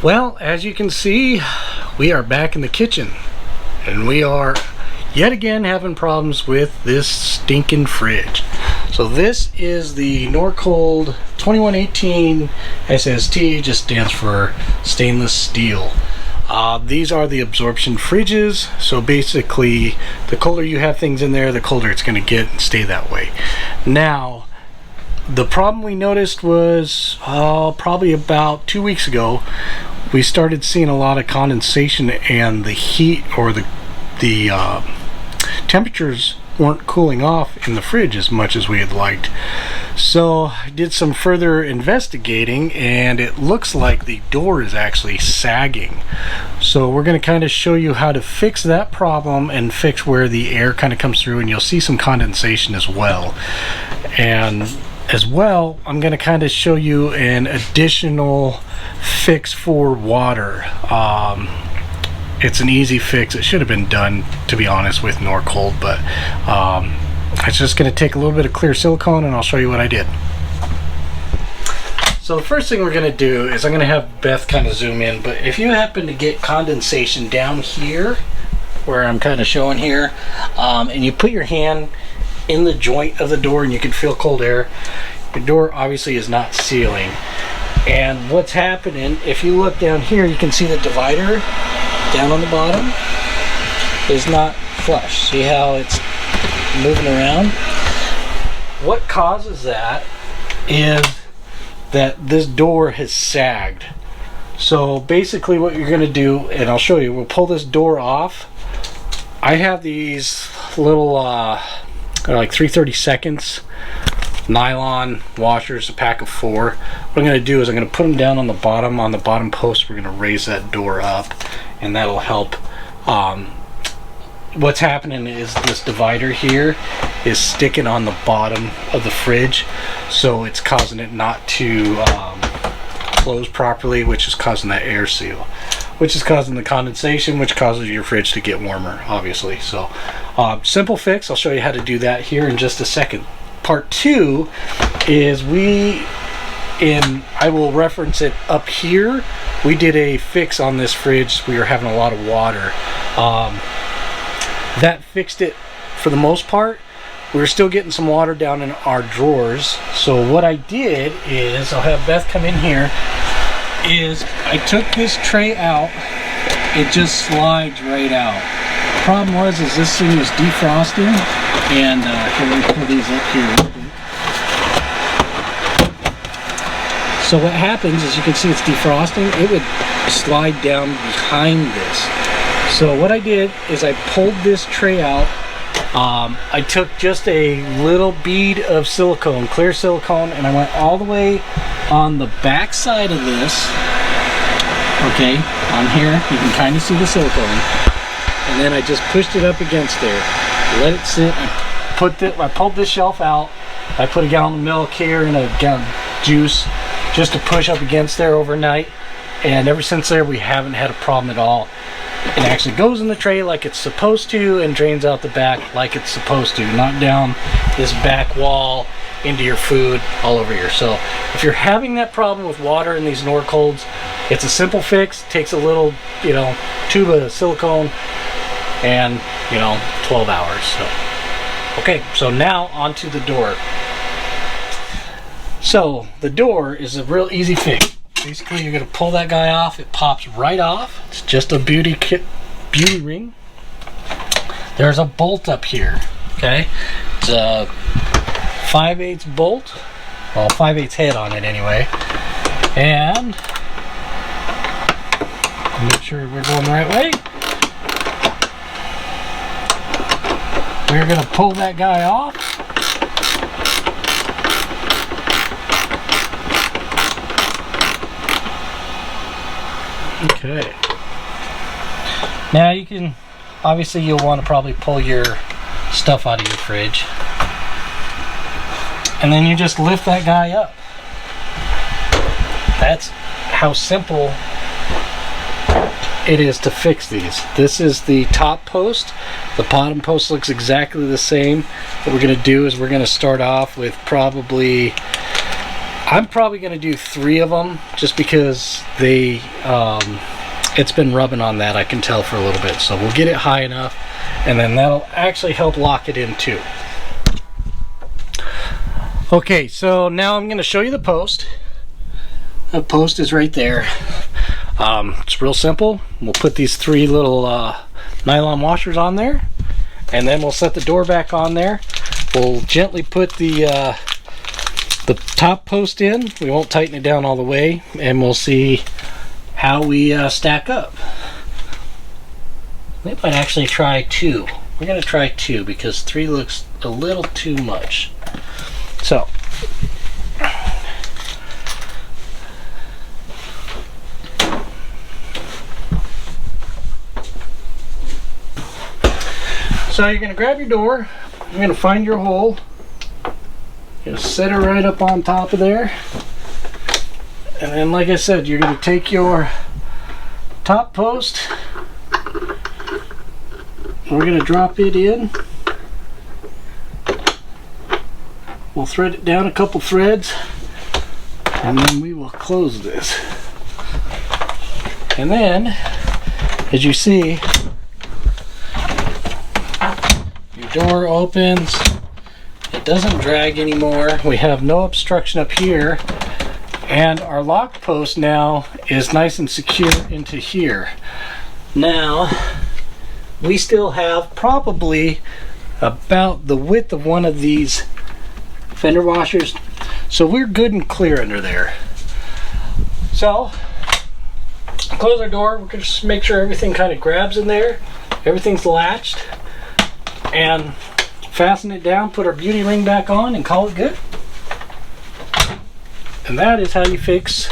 Well, as you can see, we are back in the kitchen and we are yet again having problems with this stinking fridge. So this is the NORCOLD 2118 SST, just stands for stainless steel. These are the absorption fridges, so basically the colder you have things in there, the colder it's going to get and stay that way. Now, the problem we noticed was probably about 2 weeks ago. We started seeing a lot of condensation, and the heat or the temperatures weren't cooling off in the fridge as much as we had liked. So I did some further investigating, and it looks like the door is actually sagging. So we're going to kind of show you how to fix that problem and fix where the air kind of comes through, and you'll see some condensation as well. And as well, I'm going to kind of show you an additional fix for water. It's an easy fix. It should have been done, to be honest, with NORCOLD, but it's just going to take a little bit of clear silicone, and I'll show you what I did. So the first thing we're going to do is I'm going to have Beth kind of zoom in, but if you happen to get condensation down here, where I'm kind of showing here, and you put your hand in the joint of the door and you can feel cold air, your door obviously is not sealing. And what's happening, if you look down here, you can see the divider down on the bottom is not flush. See how it's moving around? What causes that is that this door has sagged. So basically what you're going to do, and I'll show you, we'll pull this door off. I have these little like 3/32 nylon washers, a pack of 4. What I'm going to do is I'm going to put them down on the bottom post. We're going to raise that door up, and that'll help. What's happening is this divider here is sticking on the bottom of the fridge, so it's causing it not to close properly, which is causing that air seal, which is causing the condensation, which causes your fridge to get warmer, obviously. So simple fix. I'll show you how to do that here in just a second. Part 2 is I will reference it up here. We did a fix on this fridge. We were having a lot of water. That fixed it for the most part. We were still getting some water down in our drawers. So what I did is, I'll have Beth come in here, is I took this tray out. It just slides right out. The problem was is this thing was defrosting, and here, let me pull these up here real quick. So what happens is, you can see it's defrosting. It would slide down behind this. So what I did is I pulled this tray out. I took just a little bead of silicone, clear silicone, and I went all the way on the back side of this. Okay, on here you can kind of see the silicone, and then I just pushed it up against there, let it sit. I pulled this shelf out. I put a gallon of milk here and a gallon of juice just to push up against there overnight, and ever since there we haven't had a problem at all. It actually goes in the tray like it's supposed to and drains out the back like it's supposed to, not down this back wall into your food all over here. So if you're having that problem with water in these NORCOLDs, it's a simple fix. It takes a little, tube of silicone and 12 hours. So okay, so now onto the door. So the door is a real easy fix. Basically, you're going to pull that guy off. It pops right off. It's just a beauty ring. There's a bolt up here. Okay, it's a 5/8 bolt. Well, 5/8 head on it anyway. And make sure we're going the right way. We're going to pull that guy off. Okay. Now you can, obviously you'll want to probably pull your stuff out of your fridge. And then you just lift that guy up. That's how simple it is to fix these. This is the top post. The bottom post looks exactly the same. What we're going to do is we're going to start off with probably I'm probably going to do 3 of them just because they it's been rubbing on that, I can tell, for a little bit. So we'll get it high enough, and then that'll actually help lock it in too. Okay, so now I'm going to show you the post. The post is right there. It's real simple. We'll put these 3 little nylon washers on there, and then we'll set the door back on there. We'll gently put the top post in. We won't tighten it down all the way, and we'll see how we stack up. We might actually try 2. We're going to try 2 because 3 looks a little too much. So you're going to grab your door, you're going to find your hole, you're going to set it right up on top of there, and then, like I said, you're going to take your top post, we're going to drop it in. We'll thread it down a couple threads, and then we will close this. And then, as you see, your door opens, it doesn't drag anymore, we have no obstruction up here, and our lock post now is nice and secure into here. Now, we still have probably about the width of one of these fender washers, so we're good and clear under there. So close our door, we're going to just make sure everything kind of grabs in there, everything's latched, and fasten it down, put our beauty ring back on, and call it good. And that is how you fix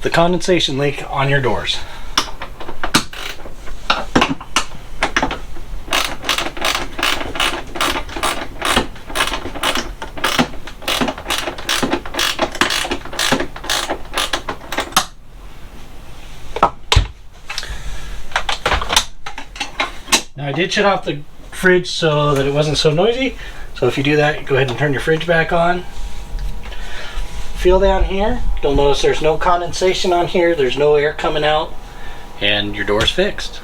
the condensation leak on your doors. Now, I did shut off the fridge so that it wasn't so noisy. So if you do that, go ahead and turn your fridge back on. Feel down here. You'll notice there's no condensation on here. There's no air coming out. And your door's fixed.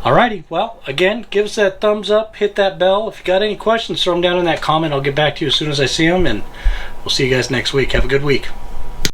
Alrighty, well, again, give us that thumbs up. Hit that bell. If you got any questions, throw them down in that comment. I'll get back to you as soon as I see them. And we'll see you guys next week. Have a good week.